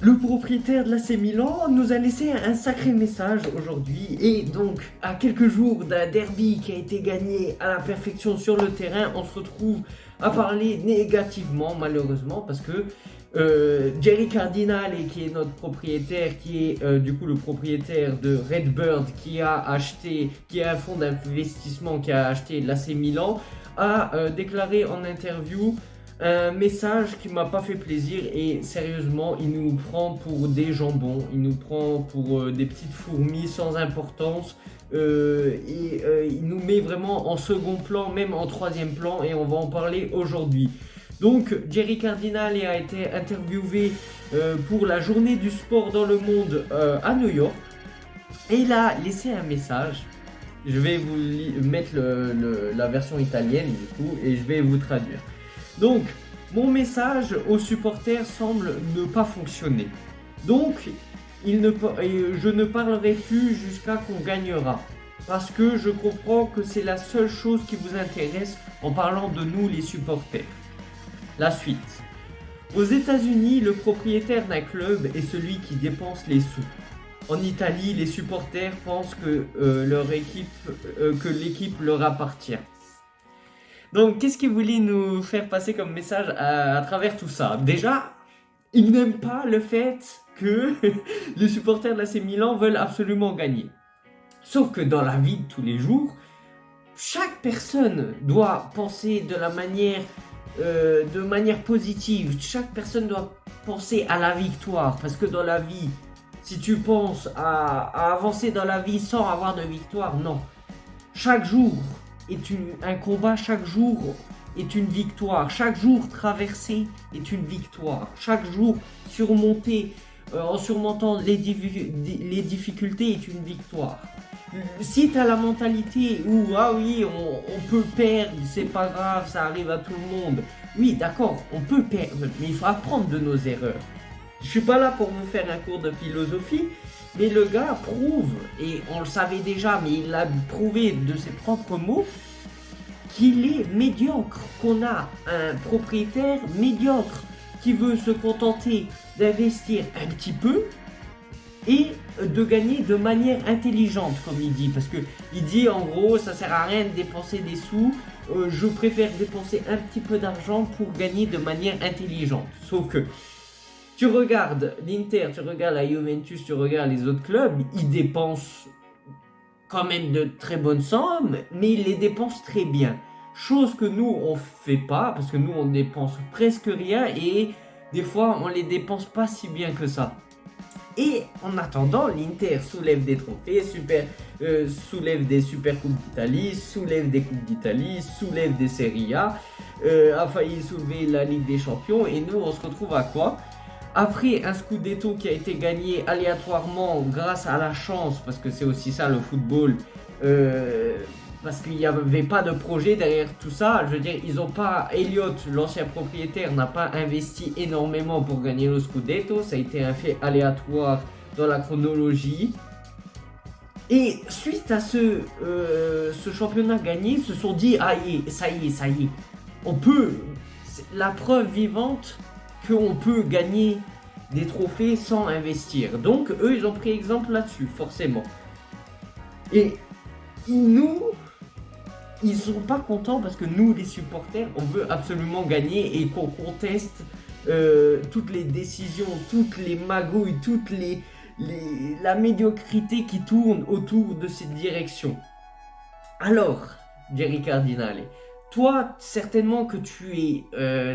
Le propriétaire de l'AC Milan nous a laissé un sacré message aujourd'hui et donc à quelques jours d'un derby qui a été gagné à la perfection sur le terrain, on se retrouve à parler négativement malheureusement parce que Jerry Cardinale qui est notre propriétaire, qui est du coup le propriétaire de Redbird qui est un fonds d'investissement qui a acheté l'AC Milan, a déclaré en interview un message qui m'a pas fait plaisir et sérieusement il nous prend pour des jambons, il nous prend pour des petites fourmis sans importance il nous met vraiment en second plan, même en troisième plan et on va en parler aujourd'hui. Donc Jerry Cardinale a été interviewé pour la journée du sport dans le monde à New York et il a laissé un message. Je vais vous mettre la version italienne du coup et je vais vous traduire. Donc, mon message aux supporters semble ne pas fonctionner. Donc, je ne parlerai plus jusqu'à qu'on gagnera. Parce que je comprends que c'est la seule chose qui vous intéresse en parlant de nous les supporters. La suite. Aux États-Unis, le propriétaire d'un club est celui qui dépense les sous. En Italie, les supporters pensent que l'équipe leur appartient. Donc, qu'est-ce qu'il voulait nous faire passer comme message à travers tout ça? Déjà, il n'aime pas le fait que les supporters de l'AC Milan veulent absolument gagner. Sauf que dans la vie de tous les jours, chaque personne doit penser de manière positive. Chaque personne doit penser à la victoire. Parce que dans la vie, si tu penses à avancer dans la vie sans avoir de victoire, non. Chaque jour est un combat, chaque jour est une victoire, chaque jour traversé est une victoire, chaque jour surmonté, en surmontant les difficultés est une victoire. Si tu as la mentalité où ah oui on peut perdre, c'est pas grave, ça arrive à tout le monde, oui d'accord on peut perdre, mais il faut apprendre de nos erreurs. Je suis pas là pour vous faire un cours de philosophie, mais le gars prouve, et on le savait déjà, mais il l'a prouvé de ses propres mots, qu'il est médiocre, qu'on a un propriétaire médiocre qui veut se contenter d'investir un petit peu et de gagner de manière intelligente, comme il dit. Parce que il dit en gros, ça sert à rien de dépenser des sous, je préfère dépenser un petit peu d'argent pour gagner de manière intelligente. Sauf que tu regardes l'Inter, tu regardes la Juventus, tu regardes les autres clubs, ils dépensent quand même de très bonnes sommes, mais ils les dépensent très bien. Chose que nous, on fait pas, parce que nous, on dépense presque rien et des fois, on les dépense pas si bien que ça. Et en attendant, l'Inter soulève des trophées, soulève des Super Coupes d'Italie, soulève des Coupes d'Italie, soulève des Serie A, a failli soulever la Ligue des Champions et nous, on se retrouve à quoi? Après un Scudetto qui a été gagné aléatoirement grâce à la chance, parce que c'est aussi ça le football, parce qu'il n'y avait pas de projet derrière tout ça. Je veux dire, ils ont pas, Elliott, l'ancien propriétaire, n'a pas investi énormément pour gagner le Scudetto. Ça a été un fait aléatoire dans la chronologie. Et suite à ce championnat gagné, ils se sont dit, ah ça y est, on peut, la preuve vivante qu'on peut gagner des trophées sans investir. Donc eux ils ont pris exemple là-dessus forcément. Et nous ils sont pas contents parce que nous les supporters on veut absolument gagner et qu'on conteste toutes les décisions, toutes les magouilles, la médiocrité qui tourne autour de cette direction. Alors Jerry Cardinale, toi, certainement que tu es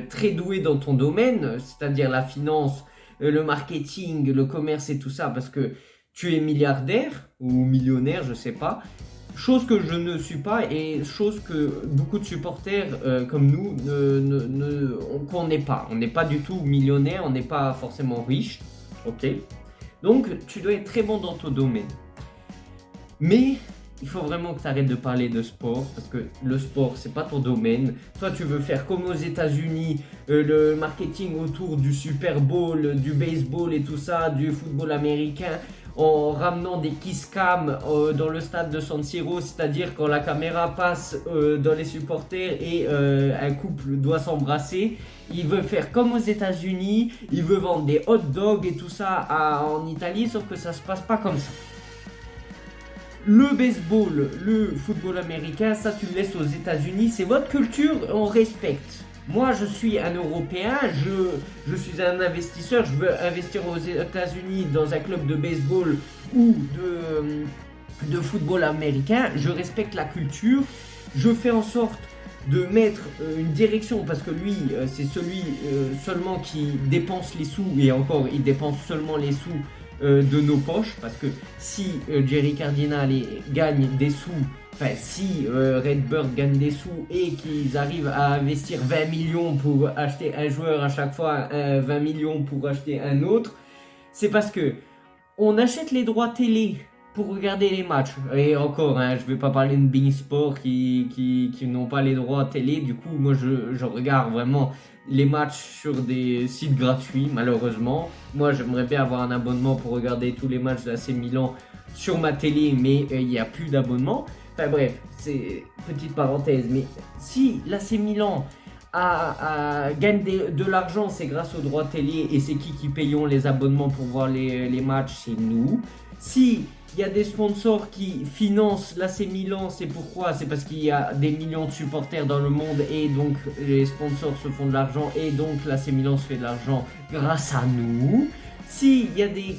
très doué dans ton domaine, c'est-à-dire la finance, le marketing, le commerce et tout ça, parce que tu es milliardaire ou millionnaire, je sais pas. Chose que je ne suis pas et chose que beaucoup de supporters comme nous qu'on n'est pas. On n'est pas du tout millionnaire, on n'est pas forcément riche, ok. Donc tu dois être très bon dans ton domaine. Mais il faut vraiment que tu arrêtes de parler de sport parce que le sport, c'est pas ton domaine. Toi, tu veux faire comme aux États-Unis, le marketing autour du Super Bowl, du baseball et tout ça, du football américain, en ramenant des kiss cam dans le stade de San Siro, c'est-à-dire quand la caméra passe dans les supporters et un couple doit s'embrasser. Il veut faire comme aux États-Unis, il veut vendre des hot dogs et tout ça en Italie, sauf que ça se passe pas comme ça. Le baseball, le football américain, ça tu le laisses aux États-Unis, c'est votre culture, on respecte. Moi je suis un Européen, je suis un investisseur, je veux investir aux États-Unis dans un club de baseball ou de football américain, je respecte la culture, je fais en sorte de mettre une direction parce que lui c'est celui seulement qui dépense les sous et encore il dépense seulement les sous de nos poches parce que si Jerry Cardinal gagne des sous, enfin si Redbird gagne des sous et qu'ils arrivent à investir 20 millions pour acheter un joueur à chaque fois, 20 millions pour acheter un autre, c'est parce que on achète les droits télé pour regarder les matchs. Et encore, hein, je vais pas parler de Bein Sport qui n'ont pas les droits télé. Du coup, moi, je regarde vraiment les matchs sur des sites gratuits, malheureusement. Moi, j'aimerais bien avoir un abonnement pour regarder tous les matchs de l'AC Milan sur ma télé, mais il n'y a plus d'abonnement. Enfin bref, c'est petite parenthèse. Mais si l'AC Milan gagne de l'argent, c'est grâce aux droits télé. Et c'est qui payons les abonnements pour voir les matchs? C'est nous. Si il y a des sponsors qui financent l'AC Milan, c'est pourquoi? C'est parce qu'il y a des millions de supporters dans le monde et donc les sponsors se font de l'argent et donc l'AC Milan se fait de l'argent grâce à nous. S'il y a des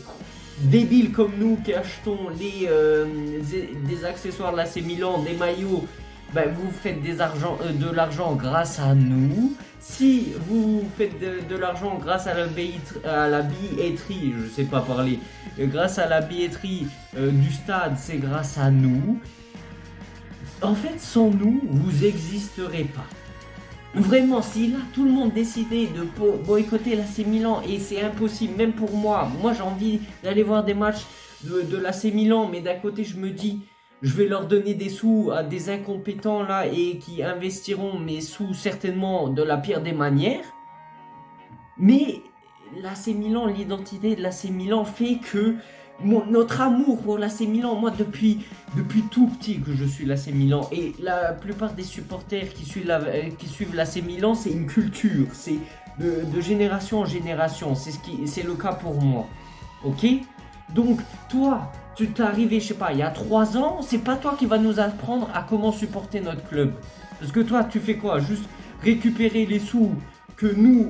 débiles comme nous qui achetons des accessoires de l'AC Milan, des maillots, ben vous faites de l'argent grâce à nous. Si vous faites de l'argent grâce à la billetterie, je sais pas parler, grâce à la billetterie du stade, c'est grâce à nous. En fait, sans nous, vous existerez pas. Vraiment, si là tout le monde décidait de boycotter l'AC Milan, et c'est impossible, même pour moi, j'ai envie d'aller voir des matchs de l'AC Milan, mais d'un côté je me dis, je vais leur donner des sous à des incompétents là et qui investiront mes sous certainement de la pire des manières. Mais l'AC Milan, l'identité de l'AC Milan fait que notre amour pour l'AC Milan, moi depuis tout petit que je suis l'AC Milan et la plupart des supporters qui suivent l'AC Milan, c'est une culture, c'est de génération en génération, c'est le cas pour moi. Ok? Donc toi, tu t'es arrivé, je sais pas, il y a 3 ans, c'est pas toi qui va nous apprendre à comment supporter notre club. Parce que toi, tu fais quoi? Juste récupérer les sous que nous,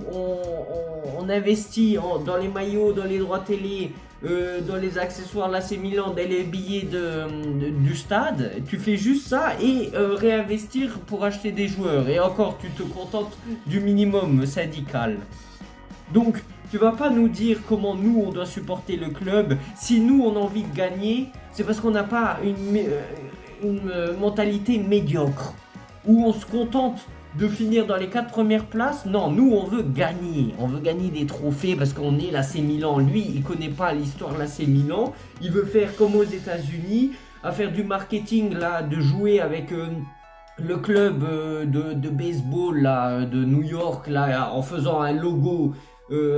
on investit dans les maillots, dans les droits télé, dans les accessoires l'AC Milan, dans les billets du stade. Tu fais juste ça et réinvestir pour acheter des joueurs. Et encore, tu te contentes du minimum syndical. Donc, tu vas pas nous dire comment nous on doit supporter le club. Si nous on a envie de gagner, c'est parce qu'on n'a pas une mentalité médiocre où on se contente de finir dans les 4 premières places. Non, nous on veut gagner. On veut gagner des trophées parce qu'on est l'AC Milan. Lui, il connaît pas l'histoire de l'AC Milan. Il veut faire comme aux États-Unis, à faire du marketing là, de jouer avec le club de baseball là, de New York là, en faisant un logo.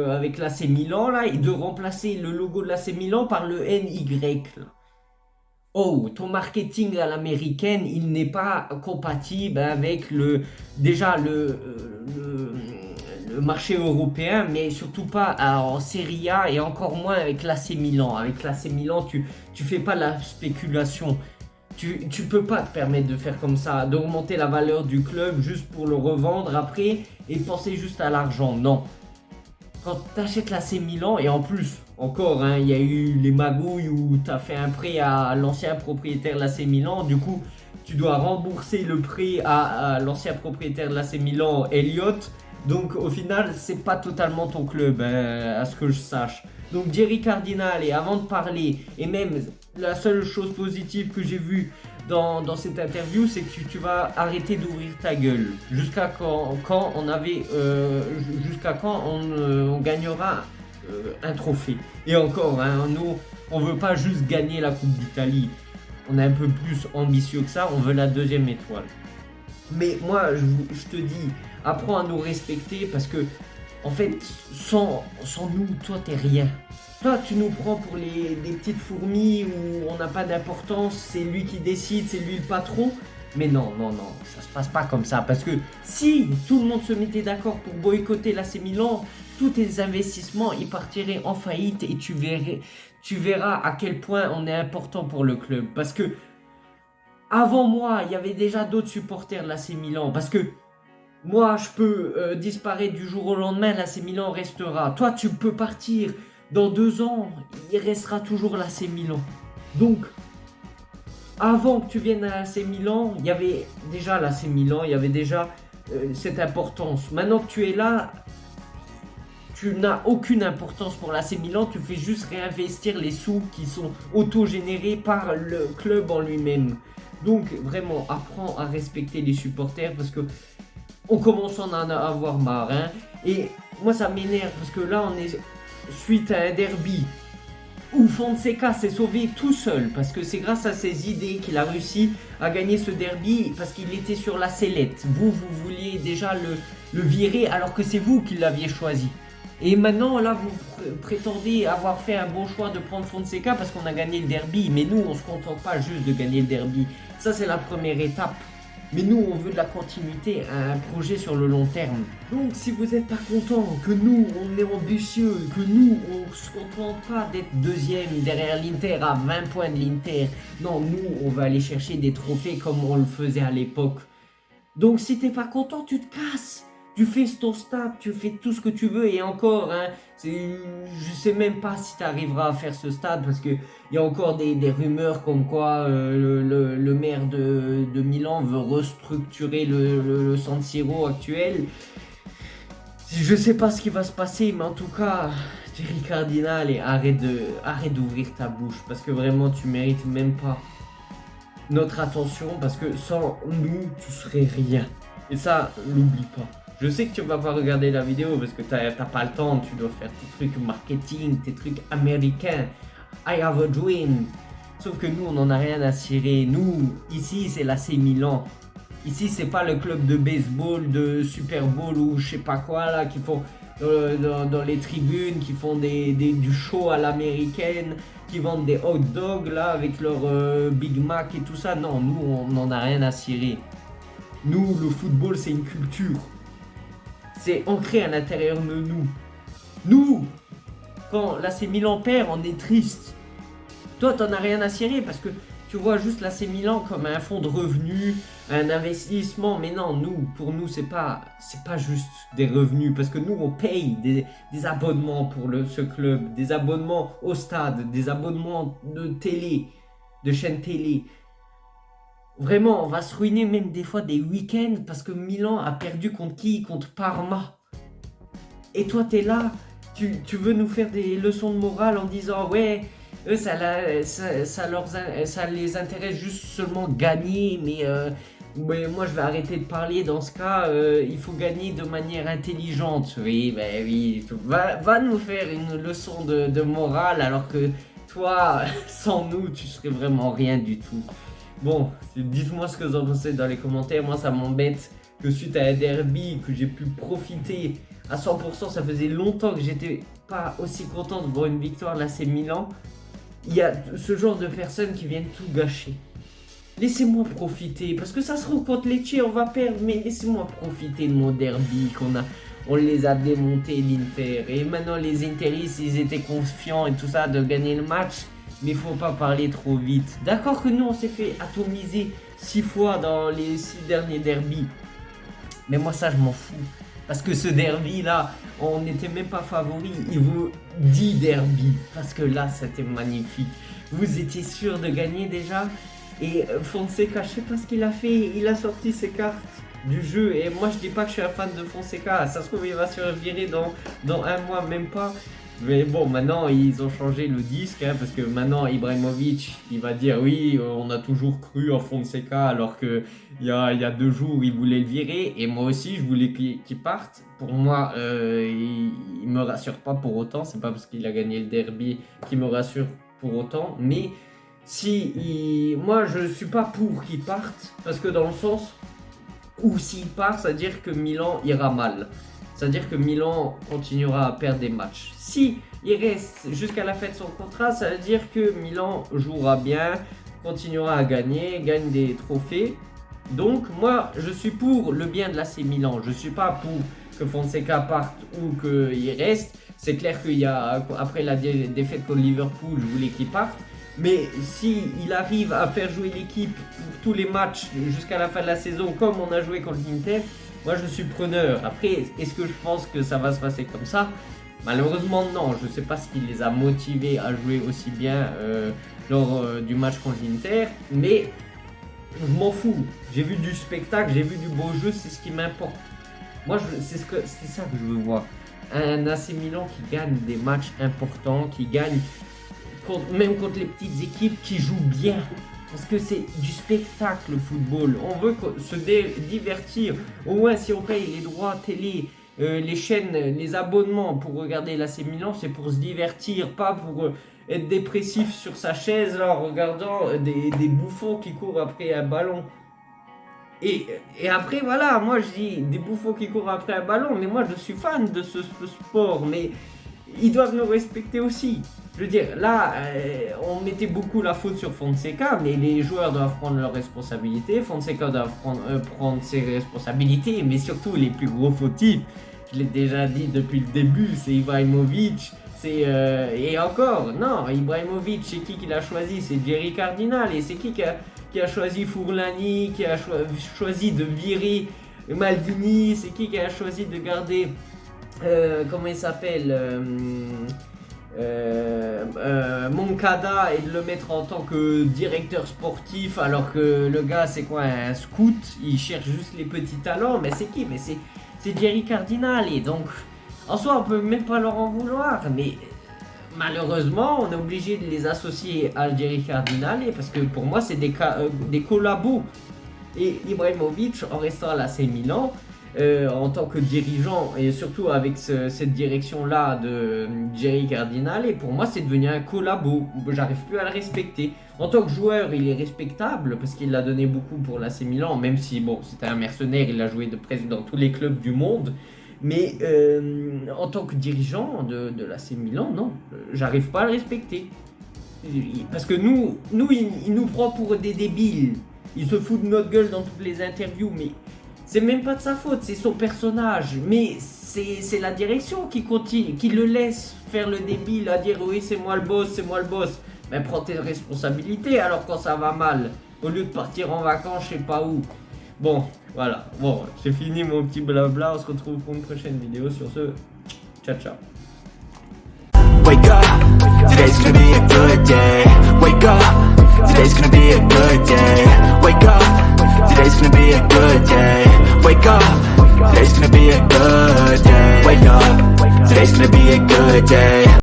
Avec l'AC Milan là, et de remplacer le logo de l'AC Milan par le NY là. Oh, ton marketing à l'américaine, il n'est pas compatible avec le marché européen, mais surtout pas en Serie A et encore moins avec l'AC Milan. Avec l'AC Milan, tu fais pas la spéculation. Tu peux pas te permettre de faire comme ça, d'augmenter la valeur du club juste pour le revendre après et penser juste à l'argent. Non. Quand tu achètes l'AC Milan, et en plus, encore, hein, il y a eu les magouilles où tu as fait un prêt à l'ancien propriétaire de l'AC Milan, du coup, tu dois rembourser le prêt à l'ancien propriétaire de l'AC Milan, Elliott. Donc, au final, c'est pas totalement ton club, hein, à ce que je sache. Donc, Jerry Cardinal, et avant de parler, et même la seule chose positive que j'ai vue dans cette interview, c'est que tu vas arrêter d'ouvrir ta gueule. Jusqu'à quand on gagnera un trophée. Et encore, hein, nous, on veut pas juste gagner la Coupe d'Italie. on est un peu plus ambitieux que ça, on veut la deuxième étoile. Mais moi, je te dis, apprends à nous respecter parce que, en fait, sans nous, toi, t'es rien. Toi, tu nous prends pour des petites fourmis où on n'a pas d'importance, c'est lui qui décide, c'est lui le patron. Mais non, non, non, ça se passe pas comme ça. Parce que si tout le monde se mettait d'accord pour boycotter l'AC Milan, tous tes investissements, ils partiraient en faillite et tu verras à quel point on est important pour le club. Parce que avant moi, il y avait déjà d'autres supporters de l'AC Milan. Parce que moi, je peux disparaître du jour au lendemain, l'AC Milan restera. Toi, tu peux partir dans 2 ans, il restera toujours l'AC Milan. Donc, avant que tu viennes à l'AC Milan, il y avait déjà l'AC Milan, il y avait déjà cette importance. Maintenant que tu es là, tu n'as aucune importance pour l'AC Milan, tu fais juste réinvestir les sous qui sont auto-générés par le club en lui-même. Donc, vraiment, apprends à respecter les supporters parce que on commence à en avoir marre. Hein. Et moi, ça m'énerve parce que là, on est suite à un derby où Fonseca s'est sauvé tout seul parce que c'est grâce à ses idées qu'il a réussi à gagner ce derby parce qu'il était sur la sellette. Vous vouliez déjà le virer alors que c'est vous qui l'aviez choisi. Et maintenant, là, vous prétendez avoir fait un bon choix de prendre Fonseca parce qu'on a gagné le derby. Mais nous, on se contente pas juste de gagner le derby. Ça, c'est la première étape. Mais nous, on veut de la continuité, un projet sur le long terme. Donc, si vous n'êtes pas content, que nous, on est ambitieux, que nous, on ne se contente pas d'être deuxième derrière l'Inter à 20 points de l'Inter. Non, nous, on va aller chercher des trophées comme on le faisait à l'époque. Donc, si t'es pas content, tu te casses. Tu fais ton stade, tu fais tout ce que tu veux et encore, hein, je sais même pas si tu arriveras à faire ce stade parce qu'il y a encore des rumeurs comme quoi le maire de Milan veut restructurer le San Siro actuel. Je sais pas ce qui va se passer, mais en tout cas, Thierry Cardinal, et arrête d'ouvrir ta bouche parce que vraiment tu mérites même pas notre attention parce que sans nous, tu serais rien. Et ça, l'oublie pas. Je sais que tu vas pas regarder la vidéo parce que t'as pas le temps, tu dois faire tes trucs marketing, tes trucs américains. I have a dream. Sauf que nous, on n'en a rien à cirer. Nous, ici, c'est l'AC Milan. Ici, c'est pas le club de baseball, de Super Bowl ou je sais pas quoi là, qui font dans les tribunes, qui font du show à l'américaine, qui vendent des hot dogs là avec leur Big Mac et tout ça. Non, nous, on n'en a rien à cirer. Nous, le football, c'est une culture. C'est ancré à l'intérieur de nous. Nous, quand l'AC Milan perd, on est triste. Toi, t'en as rien à cirer parce que tu vois juste l'AC Milan comme un fonds de revenus, un investissement. Mais non, pour nous, c'est pas juste des revenus parce que nous, on paye des abonnements pour ce club, des abonnements au stade, des abonnements de télé, de chaînes télé. Vraiment, on va se ruiner même des fois des week-ends parce que Milan a perdu contre qui? Contre Parma. Et toi, t'es là, tu veux nous faire des leçons de morale en disant ouais, eux, ça les intéresse juste seulement gagner, mais moi je vais arrêter de parler dans ce cas, il faut gagner de manière intelligente. Oui, ben oui, va nous faire une leçon de morale alors que toi, sans nous, tu serais vraiment rien du tout. Bon, dites-moi ce que vous en pensez dans les commentaires. Moi, ça m'embête que suite à un derby, que j'ai pu profiter à 100%. Ça faisait longtemps que j'étais pas aussi content de voir une victoire de l'AC Milan. Il y a ce genre de personnes qui viennent tout gâcher. Laissez-moi profiter, parce que ça se trouve contre Lecce, on va perdre, mais laissez-moi profiter de mon derby on les a démontés l'Inter. Et maintenant les Interistes, ils étaient confiants et tout ça de gagner le match. Mais faut pas parler trop vite. D'accord que nous on s'est fait atomiser 6 fois dans les 6 derniers derbys. Mais moi ça je m'en fous. Parce que ce derby là, on n'était même pas favori. Il vaut 10 derbys. Parce que là c'était magnifique. Vous étiez sûr de gagner déjà. Et Fonseca, je sais pas ce qu'il a fait. Il a sorti ses cartes du jeu. Et moi je dis pas que je suis un fan de Fonseca. Ça se trouve il va se faire virer dans un mois, même pas. Mais bon, maintenant ils ont changé le disque hein, parce que maintenant Ibrahimovic il va dire oui, on a toujours cru en Fonseca alors que il y a 2 jours il voulait le virer et moi aussi je voulais qu'il parte. Pour moi, il me rassure pas pour autant. C'est pas parce qu'il a gagné le derby qu'il me rassure pour autant, mais Moi, je suis pas pour qu'il parte, parce que dans le sens où s'il part, ça veut dire que Milan ira mal. C'est-à-dire que Milan continuera à perdre des matchs. Si il reste jusqu'à la fin de son contrat, ça veut dire que Milan jouera bien, continuera à gagner, gagne des trophées. Donc moi, je suis pour le bien de l'AC Milan. Je suis pas pour que Fonseca parte ou qu'il reste. C'est clair qu'il y a, après la défaite contre Liverpool, je voulais qu'il parte. Mais si il arrive à faire jouer l'équipe pour tous les matchs jusqu'à la fin de la saison, comme on a joué contre l'Inter, moi je suis preneur. Après, est-ce que je pense que ça va se passer comme ça? Malheureusement non, je ne sais pas ce qui les a motivés à jouer aussi bien lors du match contre l'Inter, mais je m'en fous. J'ai vu du spectacle, j'ai vu du beau jeu, c'est ce qui m'importe. Moi, c'est ça que je veux voir. Un AC Milan qui gagne des matchs importants, qui gagne même contre les petites équipes, qui jouent bien. Parce que c'est du spectacle le football. On veut se divertir. Au moins, si on paye les droits télé, les chaînes, les abonnements pour regarder l'AC Milan, c'est pour se divertir, pas pour être dépressif sur sa chaise là, en regardant des bouffons qui courent après un ballon. Et après, voilà, moi je dis des bouffons qui courent après un ballon, mais moi je suis fan de ce sport, mais ils doivent nous respecter aussi. Je veux dire, là, on mettait beaucoup la faute sur Fonseca, mais les joueurs doivent prendre leurs responsabilités. Fonseca doit prendre ses responsabilités, mais surtout les plus gros fautifs, je l'ai déjà dit depuis le début, c'est Ibrahimovic. Et encore, non, Ibrahimovic, c'est qui qu'il a choisi? C'est Jerry Cardinal. Et c'est qui a choisi Fourlani, qui a choisi de virer Maldini? C'est qui a choisi de garder, comment il s'appelle, Moncada, et de le mettre en tant que directeur sportif, alors que le gars c'est quoi, un scout? Il cherche juste les petits talents. Mais c'est qui? Mais c'est Jerry Cardinal. Et donc en soi, on peut même pas leur en vouloir, mais malheureusement, on est obligé de les associer à Jerry Cardinal, parce que pour moi, c'est des collabos. Et Ibrahimovic, en restant à l'AC Milan, en tant que dirigeant, et surtout avec cette direction-là de Jerry Cardinal, et pour moi, c'est devenu un collabo. J'arrive plus à le respecter. En tant que joueur, il est respectable, parce qu'il a donné beaucoup pour l'AC Milan, même si, bon, c'était un mercenaire, il a joué de presque dans tous les clubs du monde. Mais en tant que dirigeant de l'AC Milan, non, j'arrive pas à le respecter. Parce que nous il nous prend pour des débiles. Il se fout de notre gueule dans toutes les interviews, mais c'est même pas de sa faute, c'est son personnage. Mais c'est la direction qui continue, qui le laisse faire le débile, à dire oui, c'est moi le boss, c'est moi le boss. Mais prends tes responsabilités alors quand ça va mal, au lieu de partir en vacances, je sais pas où. Bon, voilà. Bon, j'ai fini mon petit blabla. On se retrouve pour une prochaine vidéo. Sur ce, ciao, ciao. Wake up, today's gonna be a good day. Wake up, today's gonna be a good day. Wake up, today's gonna be a good day. Wake up, today's gonna be a good day. Wake up, today's gonna be a good day.